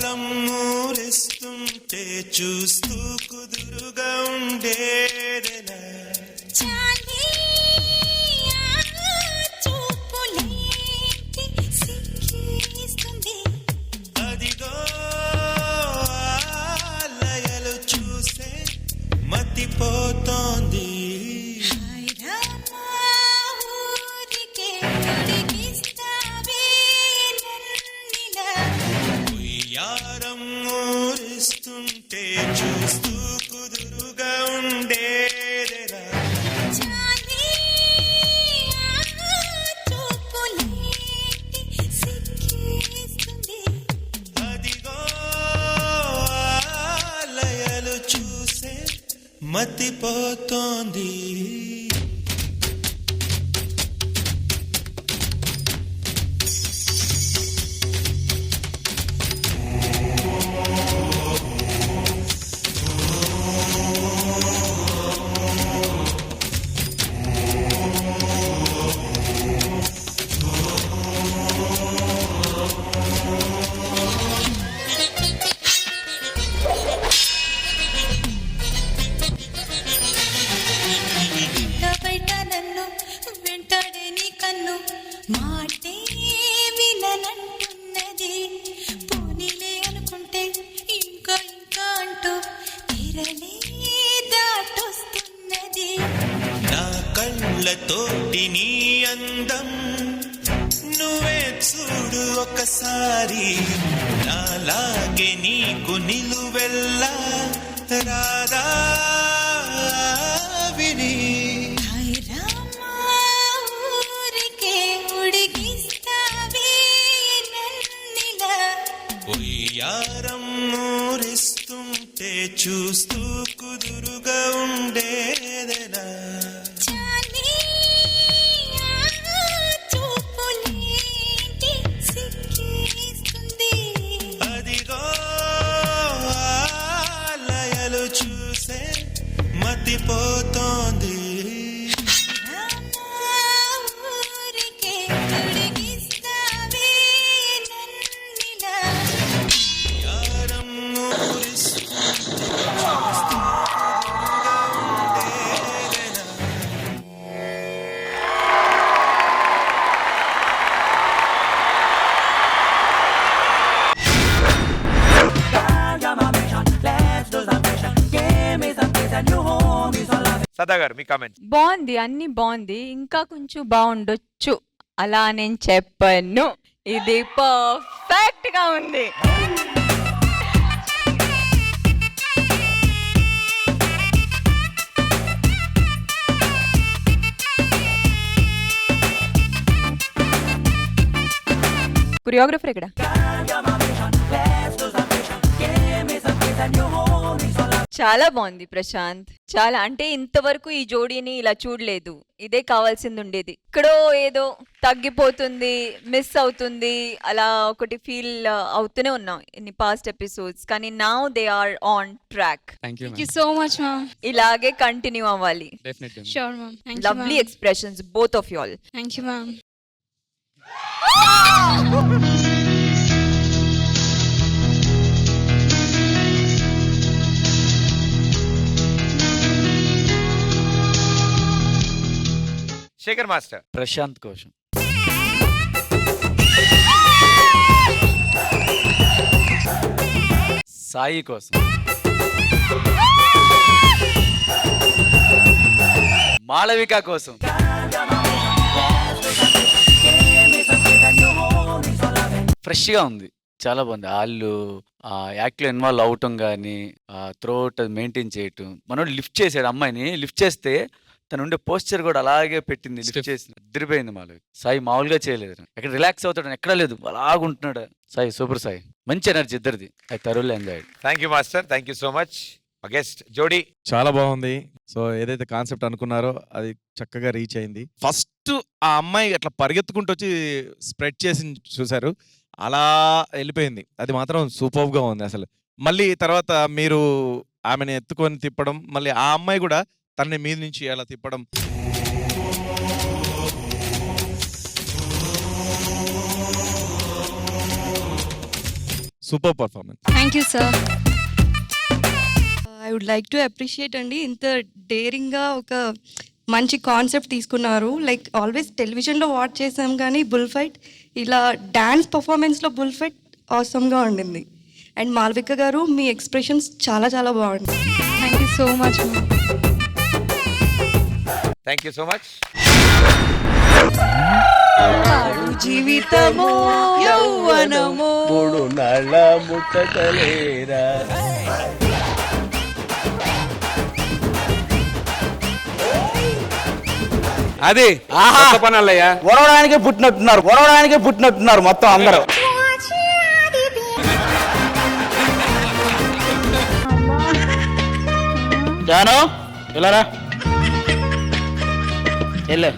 ఉయ్యారం ఊరిస్తుంటే చూస్తూ కుదురుగా ఉండేదెలా అదిగో ఆలయలు చూసే మతిపోతోంది ఉయ్యారం ఊరిస్తుంటే చూస్తూ కుదురుగా ఉండేదెలా అదిగో ఆలయలు చూసే మతిపోతోంది కళ్ళతోటి నీ అందం నువ్వే చూడు ఒకసారి నాలాగే నీకు నిలువెల్లా రాదా విని ఉయ్యారం ఊరిస్తుంటే చూస్తూ కుదురుగా ఉండేదెలా అదిగో ఆలయలు చూసే మతిపోతోంది యారం ఊరిస్తుంటే చూస్తూ కుదురుగా ఉండేదెలా సదా గారు మీ కామెంట్స్. బాగుంది, అన్ని బాగుంది, ఇంకా కొంచెం బాగుండొచ్చు అలా నేను చెప్పను. ఇది పర్ఫెక్ట్ గా ఉంది. కొరియోగ్రఫర్ ఇక్కడ చాలా బాగుంది ప్రశాంత్. చాలా అంటే ఇంతవరకు ఈ జోడీని ఇలా చూడలేదు. ఇదే కావాల్సింది ఉండేది. ఇక్కడో ఏదో తగ్గిపోతుంది, మిస్ అవుతుంది, అలా ఒకటి ఫీల్ అవుతూనే ఉన్నాం ఇన్ పాస్ట్ ఎపిసోడ్స్. కానీ now they are on track. Thank you, Thank you so much, ma'am. ఇలాగే కంటిన్యూ అవ్వాలి. Definitely. Sure, ma'am. Thank you, lovely ma'am. Expressions both of you all. Thank you, ma'am. Shekhar master. Prashanth కోసం. సాయి కోసం. మాళవిక కోసం. Fresh గా ఉంది, చాలా బాగుంది. వాళ్ళు యాక్ట్ లో ఇన్వాల్వ్ అవటం కానీ త్రోట్ మెయింటైన్ చేయటం. మనోడు లిఫ్ట్ చేశాడు అమ్మాయిని. లిఫ్ట్ చేస్తే తను ఉండే పోస్చర్ కూడా అలాగే పెట్టింది. లిఫ్ట్ చేసి అదిరిపోయింది. మాలో సాయి మామూలుగా చేయలేదు. ఎక్కడ రిలాక్స్ అవుతాడు ఎక్కడ లేదు, అలాగుంటున్నాడు సాయి. సూపర్ సాయి, మంచి ఎనర్జీ ఇద్దరిది. I thoroughly enjoyed. Thank you master, thank you so much. Guest జోడీ చాలా బాగుంది. సో ఏదైతే కాన్సెప్ట్ అనుకున్నారో అది చక్కగా రీచ్ అయింది. ఫస్ట్ ఆ అమ్మాయి అట్లా పరిగెత్తుకుంటూ వచ్చి స్ప్రెడ్ చేసి చూసారు, అలా వెళ్ళిపోయింది. అది మాత్రం సూపర్ గా ఉంది అసలు. మళ్ళీ తర్వాత మీరు ఆమెను ఎత్తుకొని తిప్పడం, మళ్ళీ ఆ అమ్మాయి కూడా తనని మీద నుంచి అలా తిప్పడం, super performance. Thank you sir. I would like to appreciate అండి, ఇంత డేరింగ్గా ఒక మంచి కాన్సెప్ట్ తీసుకున్నారు. లైక్ ఆల్వేస్ టెలివిజన్లో వాచ్ చేసాం కానీ బుల్ ఫైట్, ఇలా డ్యాన్స్ పర్ఫార్మెన్స్లో బుల్ ఫైట్ ఆసమ్గా ఉండింది. అండ్ మాల్విక గారు మీ ఎక్స్ప్రెషన్స్ చాలా చాలా బాగుంది. Thank you so much ma'am. Thank you so much. జీవితము యౌవనము మూడు నాళ్ళ ముట్టలేరా. అది పనల్లయ్యా ఓడవడానికే పుట్టినట్టున్నారు మొత్తం అందరూ. జాను ఇలా వెళ్ళు.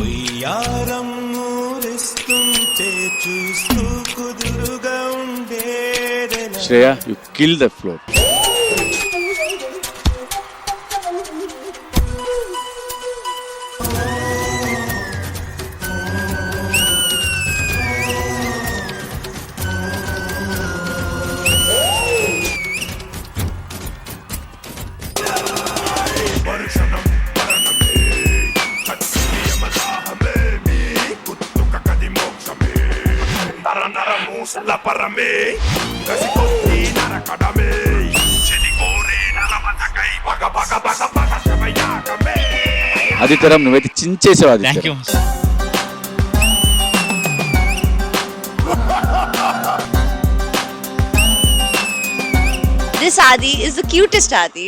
ఉయ్యారం ఊరిస్తుంటే చూస్తూ కుదురుగా ఉండేదెలా. Shreya, you kill the floor. Adityaram, నువ్వైతే చించేసావు Aditya. This Adi is the cutest Adi.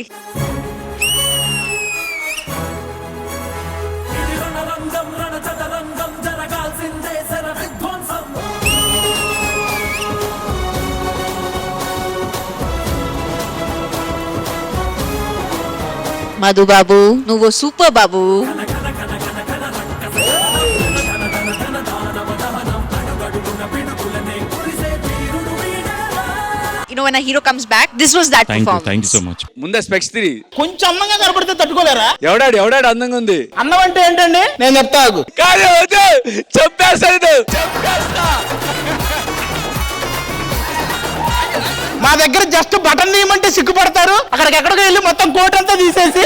Madhu బాబు, నువ్వు super Babu. You know, when a hero comes back, this was that performance. Thank you so much. ముందే స్పెక్స్ తిరి. కొంచెం అందంగా కనపడితే తట్టుకోలేరా? ఎవడాడు అందంగా ఉంది? అన్నం అంటే ఏంటండి? నేను చెప్తా. మా దగ్గర జస్ట్ బటన్ తీయమంటే సిగ్గుపడతారు, అక్కడికి ఎక్కడికి వెళ్ళి మొత్తం కోట్ అంతా తీసేసి.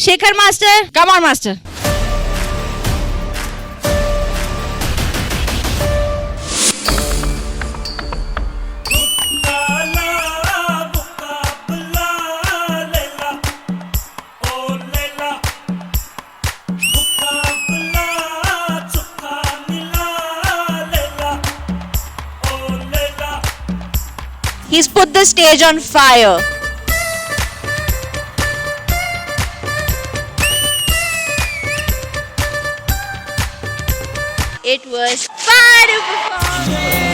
Shekhar master, come on master. He's put the stage on fire. It was fun to perform.